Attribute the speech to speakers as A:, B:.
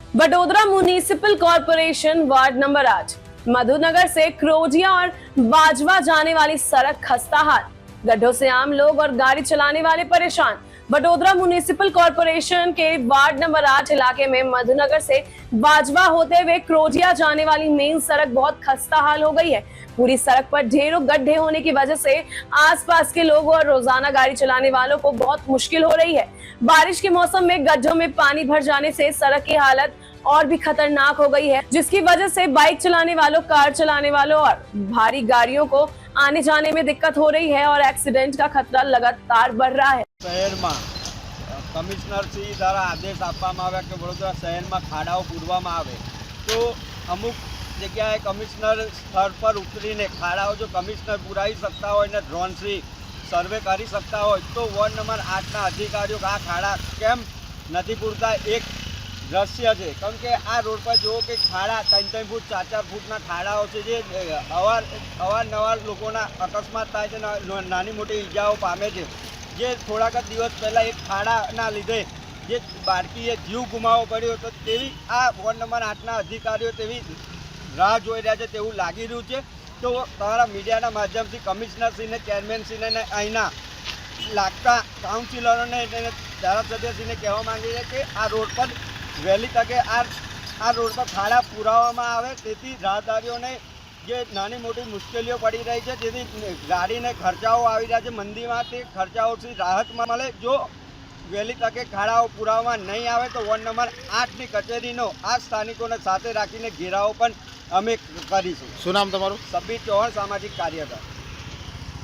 A: Vadodara municipal corporation ward number 8 Madhunagar से क्रोजिया और बाजवा जाने वाली सड़क खस्ता हाल, गड्ढों से आम लोग और गाड़ी चलाने वाले परेशान। वडोदरा म्युनिसिपल कॉर्पोरेशन के वार्ड नंबर 8 इलाके में मधुनगर से बाजवा होते हुए क्रोजिया जाने वाली मेन सड़क बहुत खस्ता हाल हो गई है। पूरी सड़क पर ढेरों गड्ढे होने की वजह से आसपास के लोगों और रोजाना गाड़ी चलाने वालों को बहुत मुश्किल हो रही है। बारिश के मौसम में गड्ढों में पानी भर जाने से सड़क की हालत और भी खतरनाक हो गई है, जिसकी वजह से बाइक चलाने वालों, कार चलाने वालों और भारी गाड़ियों को आने जाने में दिक्कत हो रही है और एक्सीडेंट का खतरा लगातार बढ़ रहा है।
B: शहर में कमिश्नर श्री द्वारा आदेश आपवामां आव्या के वडोदरा शहर में खाड़ाओ पूरवामां आवे तो अमुक जगह कमिश्नर स्थल पर उतरीने खाड़ाओ जो कमिश्नर पुराई सकता हो ड्रोन से सर्वे कर सकता हो तो वार्ड नंबर 8 अधिकारीओ आ खाड़ा केम नहीं पूरता एक दृश्य है। कारण के आ रोड पर जो कि खाड़ा 3-3 फूट 4-4 फूटना खाड़ाओ है जे अवारनवार लोगोना अकस्मात थाय छे, नानी मोटी ईजाओ पामे छे। जे थोड़ाक दिवस पहला एक खाड़ा लीधे जे बाळकीए जीव गुमावવો पड्यो तो तेवी आ वार्ड नंबर 8 अधिकारीओ तेवी राह जोई रह्या छे तेवुं लागी रह्युं छे। तो तमारा मीडियाना माध्यमथी कमिश्नरश्रीने, चेरमेनश्रीने अहींना लागता काउंसिलरोने धारासभ्यश्रीने कहेवा मांगी छे कि आ रोड पर वहेली तके आ रोड पर खाड़ा पुराववामां आवे तेथी राहदारीओने जे नानी मोटी मुश्केलीओ पड़ी रही है, जेथी गाड़ीने खर्चाओ आवी रह्या छे मंदीमां ते खर्चाओथी राहत मळे। जो वहेली तके खाड़ाओ पुराववामां नहीं आवे तो वार्ड नंबर 8 नी कचेरीनो आ स्थानिकोने साथे राखीने घेराव पण अमे करीशुं।
C: शुं नाम तमारुं?
B: सब्बीर चौहाण, सामाजिक कार्यकर।